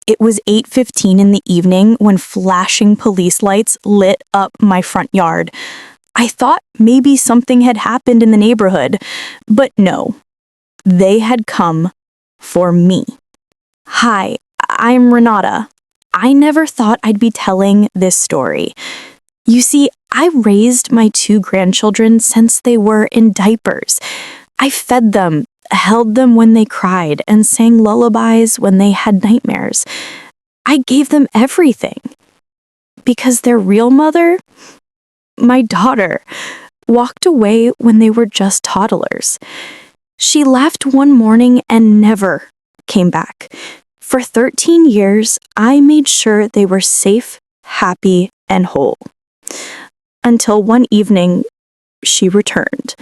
It was 8:15 in the evening when flashing police lights lit up my front yard. I thought maybe something had happened in the neighborhood, but no. They had come for me. Hi, I'm Renata. I never thought I'd be telling this story. You see, I raised my 2 grandchildren since they were in diapers. I fed them, held them when they cried, and sang lullabies when they had nightmares. I gave them everything. Because their real mother, my daughter, walked away when they were just toddlers. She left one morning and never came back. For 13 years, I made sure they were safe, happy, and whole. Until one evening, she returned.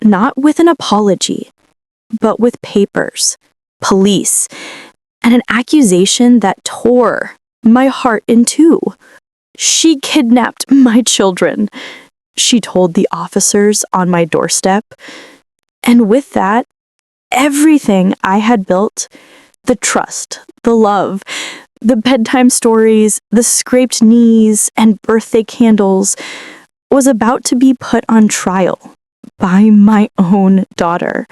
Not with an apology, but with papers, police, and an accusation that tore my heart in two. She kidnapped my children, she told the officers on my doorstep. And with that, everything I had built, the trust, the love, the bedtime stories, the scraped knees, and birthday candles, was about to be put on trial by my own daughter.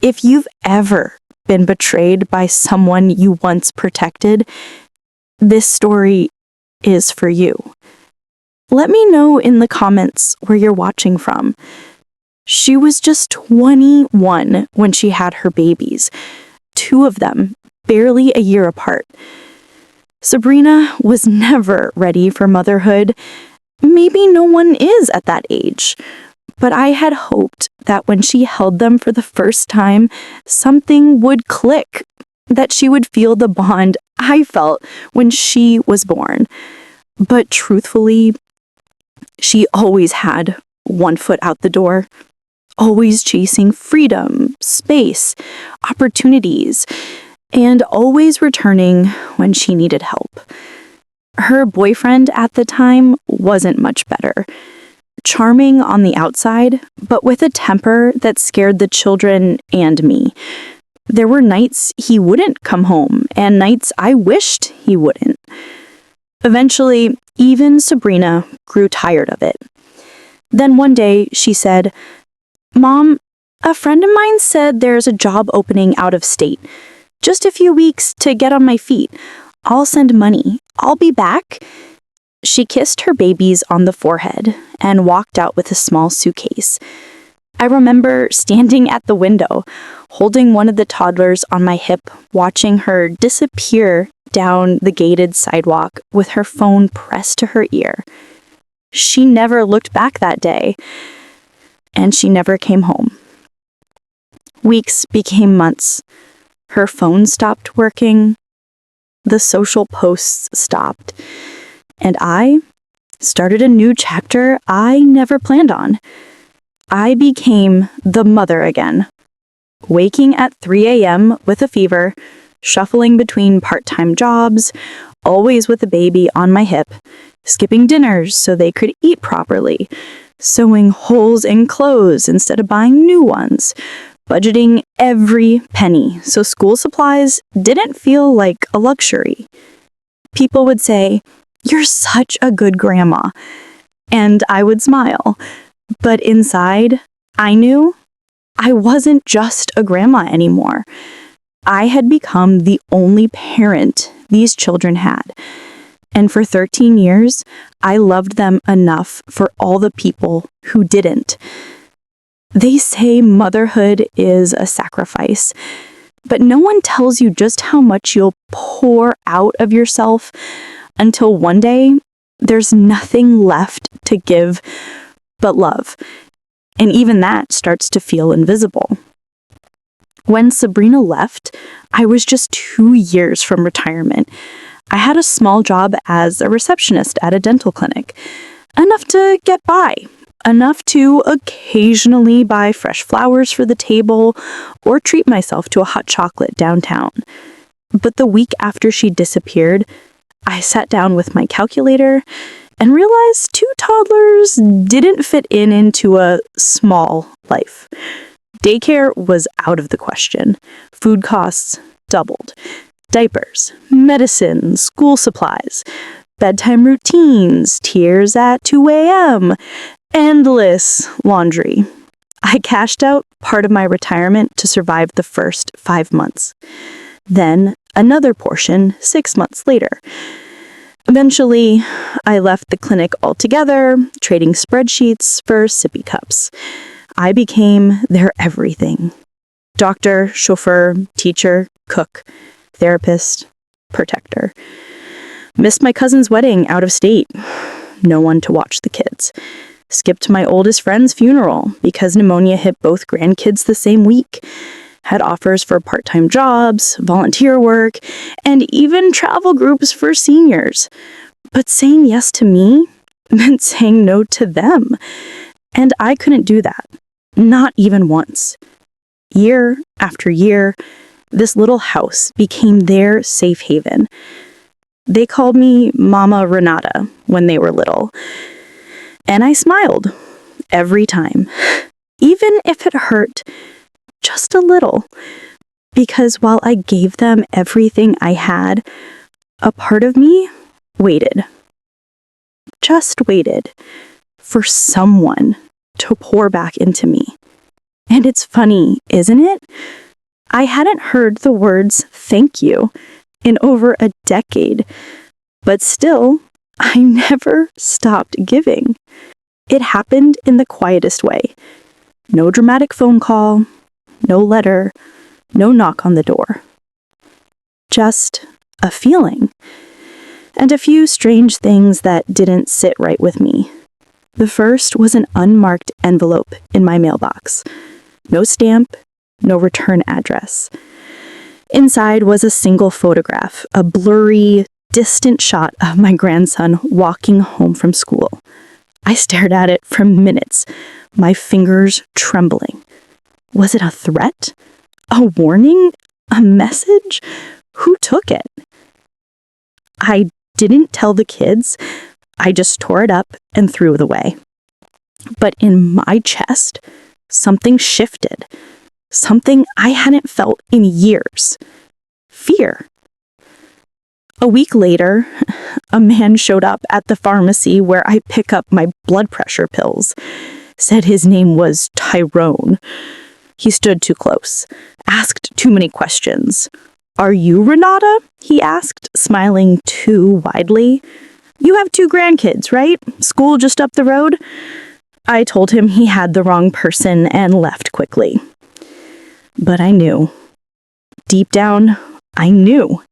If you've ever been betrayed by someone you once protected, this story is for you. Let me know in the comments where you're watching from. She was just 21 when she had her babies, 2 of them barely a year apart. Sabrina was never ready for motherhood. Maybe no one is at that age. But I had hoped that when she held them for the first time, something would click, that she would feel the bond I felt when she was born. But truthfully, she always had one foot out the door, always chasing freedom, space, opportunities, and always returning when she needed help. Her boyfriend at the time wasn't much better. Charming on the outside, but with a temper that scared the children and me. There were nights he wouldn't come home, and nights I wished he wouldn't. Eventually, even Sabrina grew tired of it. Then one day, she said, "Mom, a friend of mine said there's a job opening out of state. Just a few weeks to get on my feet. I'll send money. I'll be back." She kissed her babies on the forehead and walked out with a small suitcase. I remember standing at the window, holding one of the toddlers on my hip, watching her disappear down the gated sidewalk with her phone pressed to her ear. She never looked back that day, and she never came home. Weeks became months. Her phone stopped working. The social posts stopped. And I started a new chapter I never planned on. I became the mother again, waking at 3 a.m. with a fever, shuffling between part-time jobs, always with a baby on my hip, skipping dinners so they could eat properly, sewing holes in clothes instead of buying new ones, budgeting every penny so school supplies didn't feel like a luxury. People would say, "You're such a good grandma," and I would smile. But inside, I knew I wasn't just a grandma anymore. I had become the only parent these children had. And for 13 years, I loved them enough for all the people who didn't. They say motherhood is a sacrifice, but no one tells you just how much you'll pour out of yourself until one day there's nothing left to give but love. And even that starts to feel invisible. When Sabrina left, I was just 2 years from retirement. I had a small job as a receptionist at a dental clinic, enough to get by, enough to occasionally buy fresh flowers for the table or treat myself to a hot chocolate downtown. But the week after she disappeared, I sat down with my calculator and realized 2 toddlers didn't fit into a small life. Daycare was out of the question. Food costs doubled. Diapers, medicine, school supplies, bedtime routines, tears at 2 a.m., endless laundry. I cashed out part of my retirement to survive the first 5 months. Then another portion 6 months later. Eventually, I left the clinic altogether, trading spreadsheets for sippy cups. I became their everything. Doctor, chauffeur, teacher, cook, therapist, protector. Missed my cousin's wedding out of state. No one to watch the kids. Skipped my oldest friend's funeral because pneumonia hit both grandkids the same week. Had offers for part-time jobs, volunteer work, and even travel groups for seniors. But saying yes to me meant saying no to them. And I couldn't do that. Not even once. Year after year, this little house became their safe haven. They called me Mama Renata when they were little. And I smiled every time, even if it hurt just a little. Because while I gave them everything I had, a part of me waited. Just waited for someone to pour back into me. And it's funny, isn't it? I hadn't heard the words "thank you" in over a decade, but still, I never stopped giving. It happened in the quietest way. No dramatic phone call, no letter, no knock on the door. Just a feeling. And a few strange things that didn't sit right with me. The first was an unmarked envelope in my mailbox. No stamp, no return address. Inside was a single photograph, a blurry, distant shot of my grandson walking home from school. I stared at it for minutes, my fingers trembling. Was it a threat? A warning? A message? Who took it? I didn't tell the kids. I just tore it up and threw it away. But in my chest, something shifted. Something I hadn't felt in years. Fear. A week later, a man showed up at the pharmacy where I pick up my blood pressure pills. Said his name was Tyrone. He stood too close, asked too many questions. "Are you Renata?" he asked, smiling too widely. "You have 2 grandkids, right? School just up the road?" I told him he had the wrong person and left quickly. But I knew. Deep down, I knew.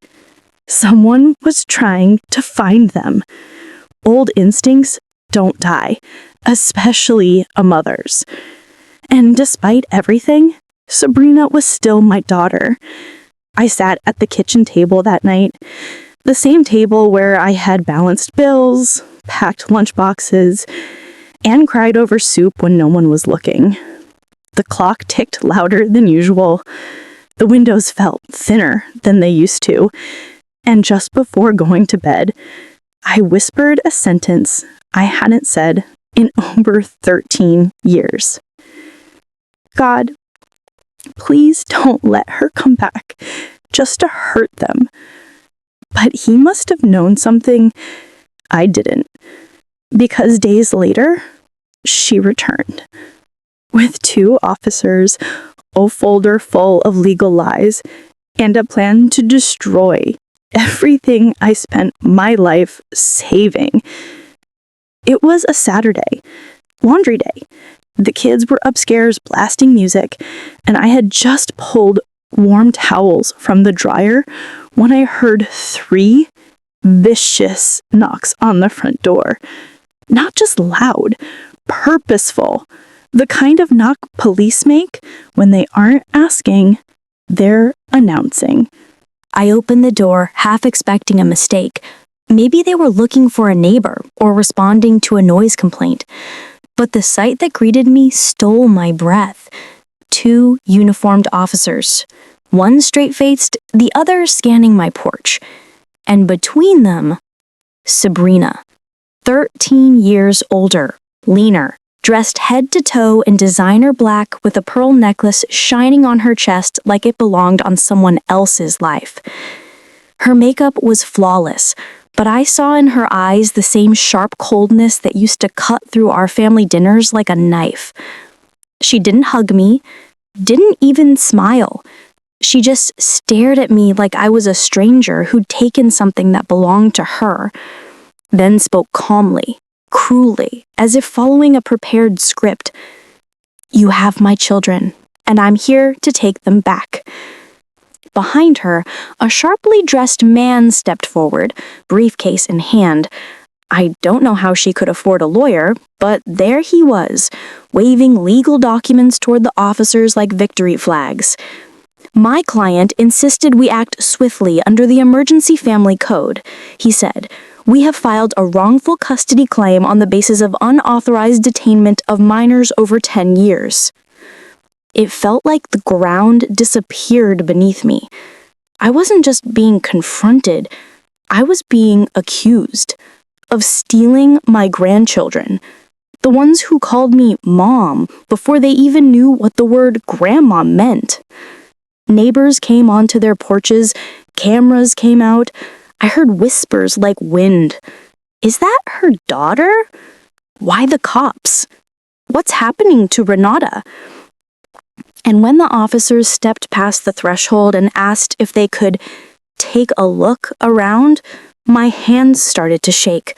Someone was trying to find them. Old instincts don't die, especially a mother's. And despite everything, Sabrina was still my daughter. I sat at the kitchen table that night, the same table where I had balanced bills, packed lunchboxes, and cried over soup when no one was looking. The clock ticked louder than usual. The windows felt thinner than they used to. And just before going to bed, I whispered a sentence I hadn't said in over 13 years. God, please don't let her come back just to hurt them. But he must have known something I didn't, because days later, she returned with 2 officers, a folder full of legal lies, and a plan to destroy everything I spent my life saving. It was a Saturday, laundry day. The kids were upstairs blasting music, and I had just pulled warm towels from the dryer when I heard 3 vicious knocks on the front door. Not just loud, purposeful. The kind of knock police make when they aren't asking, they're announcing. I opened the door, half expecting a mistake. Maybe they were looking for a neighbor or responding to a noise complaint. But the sight that greeted me stole my breath. 2 uniformed officers, one straight-faced, the other scanning my porch. And between them, Sabrina, 13 years older, leaner, dressed head to toe in designer black with a pearl necklace shining on her chest like it belonged on someone else's life. Her makeup was flawless, but I saw in her eyes the same sharp coldness that used to cut through our family dinners like a knife. She didn't hug me, didn't even smile. She just stared at me like I was a stranger who'd taken something that belonged to her, then spoke calmly, cruelly, as if following a prepared script. "You have my children, and I'm here to take them back." Behind her, a sharply dressed man stepped forward, briefcase in hand. I don't know how she could afford a lawyer, but there he was, waving legal documents toward the officers like victory flags. My client insisted we act swiftly under the Emergency Family Code. He said, "We have filed a wrongful custody claim on the basis of unauthorized detainment of minors over 10 years. It felt like the ground disappeared beneath me. I wasn't just being confronted, I was being accused of stealing my grandchildren, the ones who called me mom before they even knew what the word grandma meant. Neighbors came onto their porches, cameras came out. I heard whispers like wind. Is that her daughter? Why the cops? What's happening to Renata? And when the officers stepped past the threshold and asked if they could take a look around, my hands started to shake.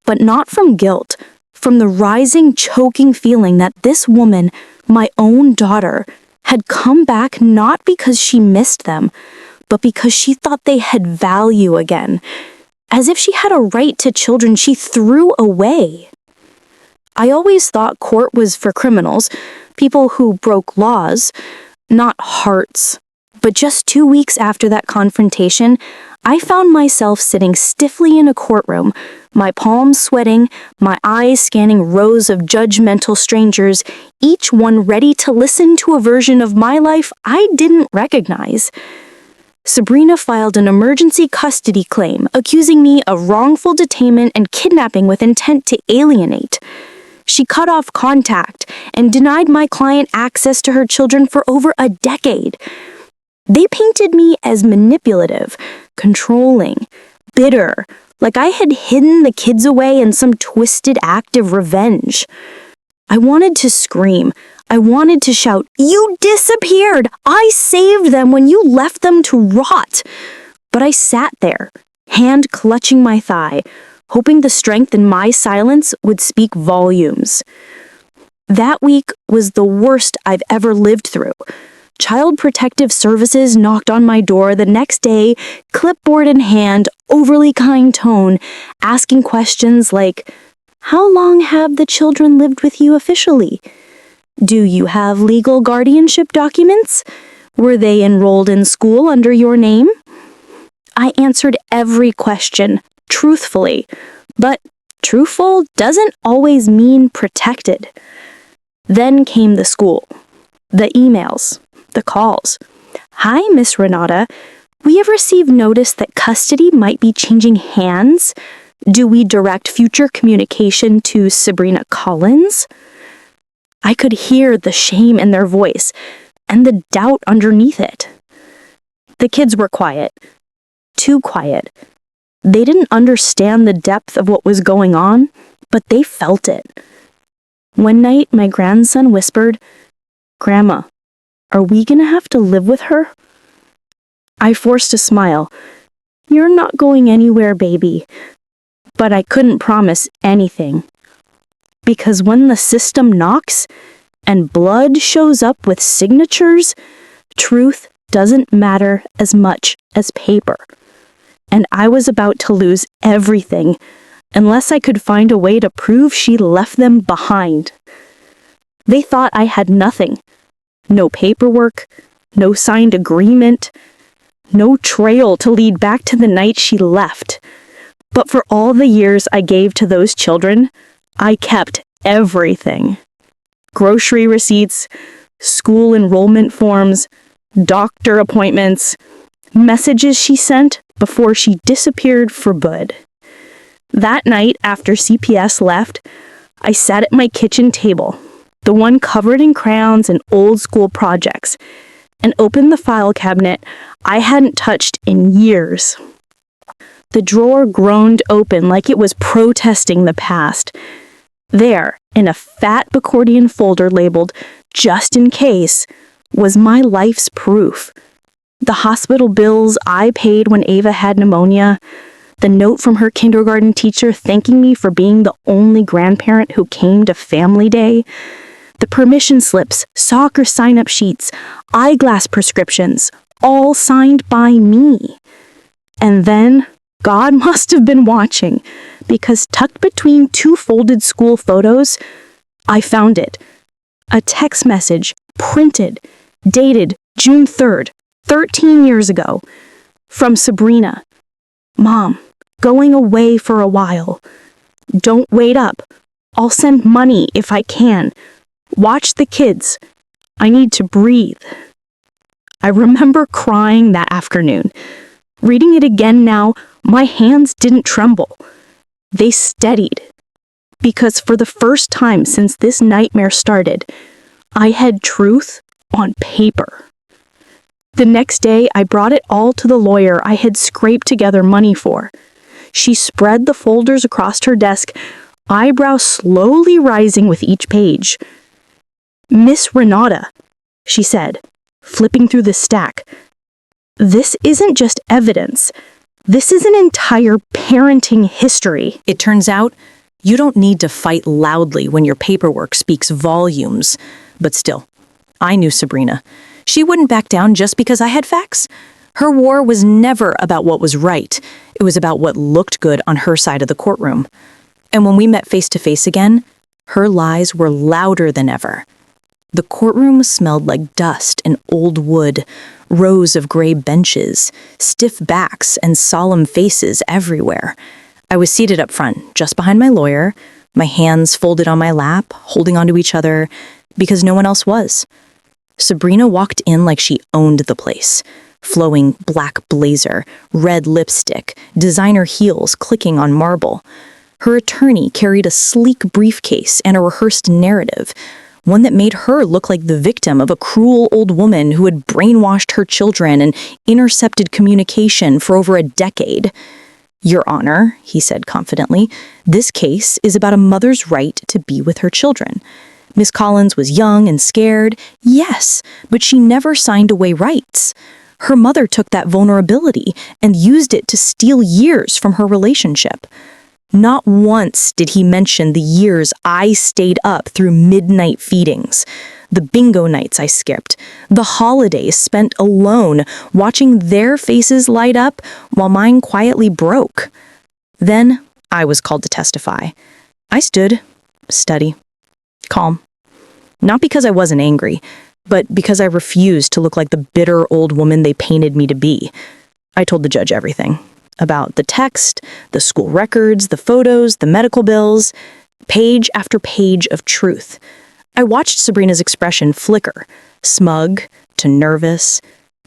But not from guilt, from the rising, choking feeling that this woman, my own daughter, had come back not because she missed them, but because she thought they had value again, as if she had a right to children she threw away. I always thought court was for criminals, people who broke laws, not hearts. But just 2 weeks after that confrontation, I found myself sitting stiffly in a courtroom, my palms sweating, my eyes scanning rows of judgmental strangers, each one ready to listen to a version of my life I didn't recognize. Sabrina filed an emergency custody claim, accusing me of wrongful detainment and kidnapping with intent to alienate. She cut off contact and denied my client access to her children for over a decade. They painted me as manipulative, controlling, bitter, like I had hidden the kids away in some twisted act of revenge. I wanted to scream. I wanted to shout, "You disappeared! I saved them when you left them to rot!" But I sat there, hand clutching my thigh, hoping the strength in my silence would speak volumes. That week was the worst I've ever lived through. Child Protective Services knocked on my door the next day, clipboard in hand, overly kind tone, asking questions like, "How long have the children lived with you officially? Do you have legal guardianship documents? Were they enrolled in school under your name?" I answered every question, truthfully, but truthful doesn't always mean protected. Then came the school, the emails, the calls. "Hi, Miss Renata. We have received notice that custody might be changing hands. Do we direct future communication to Sabrina Collins?" I could hear the shame in their voice and the doubt underneath it. The kids were quiet, too quiet. They didn't understand the depth of what was going on, but they felt it. One night, my grandson whispered, "Grandma, are we gonna have to live with her?" I forced a smile. "You're not going anywhere, baby." But I couldn't promise anything. Because when the system knocks and blood shows up with signatures, truth doesn't matter as much as paper. And I was about to lose everything unless I could find a way to prove she left them behind. They thought I had nothing. No paperwork, no signed agreement, no trail to lead back to the night she left. But for all the years I gave to those children, I kept everything. Grocery receipts, school enrollment forms, doctor appointments, messages she sent before she disappeared for good. That night, after CPS left, I sat at my kitchen table, the one covered in crayons and old school projects, and opened the file cabinet I hadn't touched in years. The drawer groaned open like it was protesting the past. There, in a fat accordion folder labeled "Just in Case," was my life's proof. The hospital bills I paid when Ava had pneumonia, the note from her kindergarten teacher thanking me for being the only grandparent who came to family day, the permission slips, soccer sign-up sheets, eyeglass prescriptions, all signed by me. And then, God must have been watching, because tucked between two folded school photos, I found it. A text message, printed, dated June 3rd, 13 years ago, from Sabrina. "Mom, going away for a while. Don't wait up. I'll send money if I can. Watch the kids. I need to breathe." I remember crying that afternoon. Reading it again now, my hands didn't tremble. They steadied. Because for the first time since this nightmare started, I had truth on paper. The next day, I brought it all to the lawyer I had scraped together money for. She spread the folders across her desk, eyebrows slowly rising with each page. "Miss Renata," she said, flipping through the stack, "this isn't just evidence. This is an entire parenting history." It turns out, you don't need to fight loudly when your paperwork speaks volumes. But still, I knew Sabrina. She wouldn't back down just because I had facts. Her war was never about what was right. It was about what looked good on her side of the courtroom. And when we met face to face again, her lies were louder than ever. The courtroom smelled like dust and old wood, rows of gray benches, stiff backs, and solemn faces everywhere. I was seated up front, just behind my lawyer, my hands folded on my lap, holding onto each other, because no one else was. Sabrina walked in like she owned the place. Flowing black blazer, red lipstick, designer heels clicking on marble. Her attorney carried a sleek briefcase and a rehearsed narrative, one that made her look like the victim of a cruel old woman who had brainwashed her children and intercepted communication for over a decade. "Your Honor," he said confidently, "this case is about a mother's right to be with her children. Miss Collins was young and scared, yes, but she never signed away rights. Her mother took that vulnerability and used it to steal years from her relationship. Not once did he mention the years I stayed up through midnight feedings, the bingo nights I skipped, the holidays spent alone watching their faces light up while mine quietly broke. Then I was called to testify. I stood, steady, calm. Not because I wasn't angry, but because I refused to look like the bitter old woman they painted me to be. I told the judge everything. About the text, the school records, the photos, the medical bills, page after page of truth. I watched Sabrina's expression flicker, smug to nervous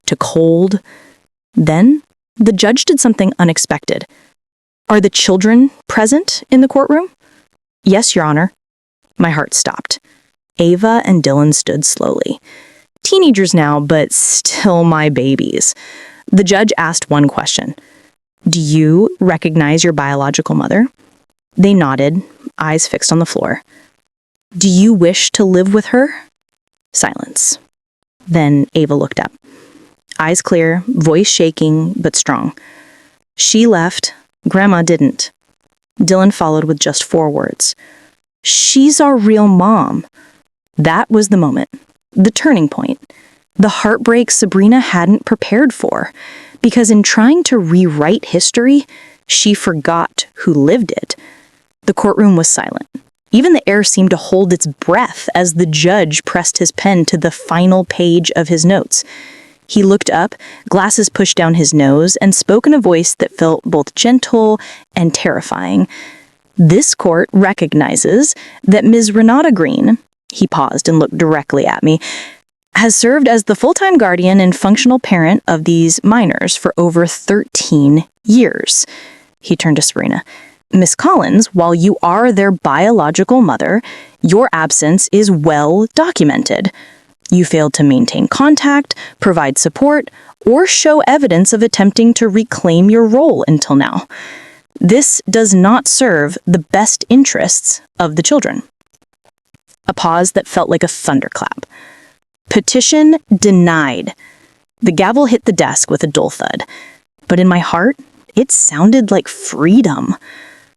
to cold. Then the judge did something unexpected. "Are the children present in the courtroom?" "Yes, Your Honor." My heart stopped. Ava and Dylan stood slowly. Teenagers now, but still my babies. The judge asked one question. "Do you recognize your biological mother?" They nodded, eyes fixed on the floor. "Do you wish to live with her?" Silence. Then Ava looked up. Eyes clear, voice shaking, but strong. "She left. Grandma didn't." Dylan followed with just 4 words. "She's our real mom." That was the moment, the turning point, the heartbreak Sabrina hadn't prepared for, because in trying to rewrite history, she forgot who lived it. The courtroom was silent. Even the air seemed to hold its breath as the judge pressed his pen to the final page of his notes. He looked up, glasses pushed down his nose, and spoke in a voice that felt both gentle and terrifying. "This court recognizes that Ms. Renata Green," he paused and looked directly at me, "has served as the full-time guardian and functional parent of these minors for over 13 years. He turned to Sabrina. "Miss Collins, while you are their biological mother, your absence is well documented. You failed to maintain contact, provide support, or show evidence of attempting to reclaim your role until now. This does not serve the best interests of the children. A pause that felt like a thunderclap. Petition denied. The gavel hit the desk with a dull thud, but in my heart, it sounded like freedom.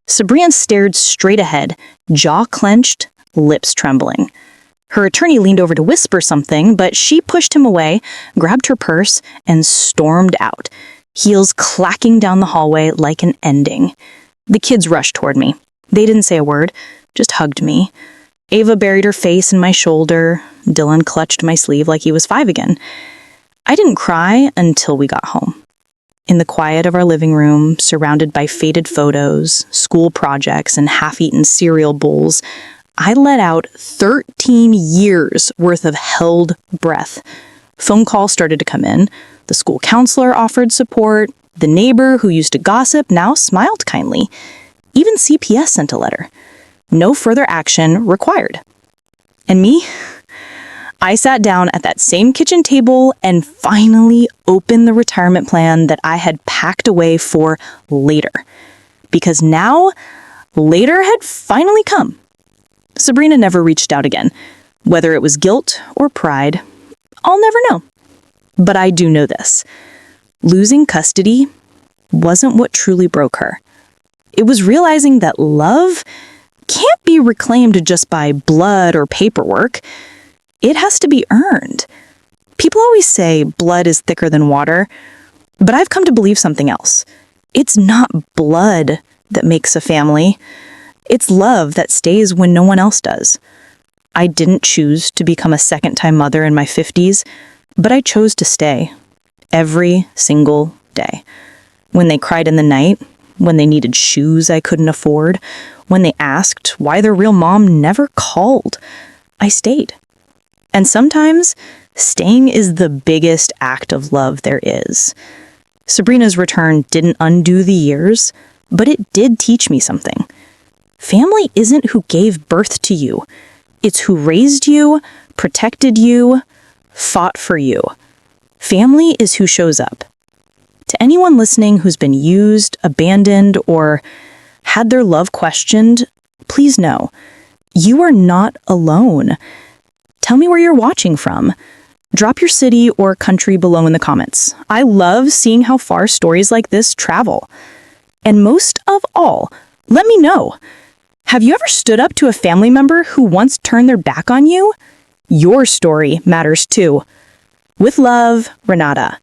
Sabrina stared straight ahead, jaw clenched, lips trembling. Her attorney leaned over to whisper something, but she pushed him away, grabbed her purse, and stormed out, heels clacking down the hallway like an ending. The kids rushed toward me. They didn't say a word, just hugged me. Ava buried her face in my shoulder. Dylan clutched my sleeve like he was 5 again. I didn't cry until we got home. In the quiet of our living room, surrounded by faded photos, school projects, and half-eaten cereal bowls, I let out 13 years worth of held breath. Phone calls started to come in. The school counselor offered support. The neighbor who used to gossip now smiled kindly. Even CPS sent a letter. No further action required. And me? I sat down at that same kitchen table and finally opened the retirement plan that I had packed away for later. Because now, later had finally come. Sabrina never reached out again. Whether it was guilt or pride, I'll never know. But I do know this. Losing custody wasn't what truly broke her. It was realizing that love can't be reclaimed just by blood or paperwork. It has to be earned. People always say blood is thicker than water, but I've come to believe something else. It's not blood that makes a family. It's love that stays when no one else does. I didn't choose to become a second-time mother in my 50s, but I chose to stay. Every single day. When they cried in the night, when they needed shoes I couldn't afford, when they asked why their real mom never called, I stayed. And sometimes, staying is the biggest act of love there is. Sabrina's return didn't undo the years, but it did teach me something. Family isn't who gave birth to you. It's who raised you, protected you, fought for you. Family is who shows up. To anyone listening who's been used, abandoned, or had their love questioned, please know, you are not alone. Tell me where you're watching from. Drop your city or country below in the comments. I love seeing how far stories like this travel. And most of all, let me know. Have you ever stood up to a family member who once turned their back on you? Your story matters too. With love, Renata.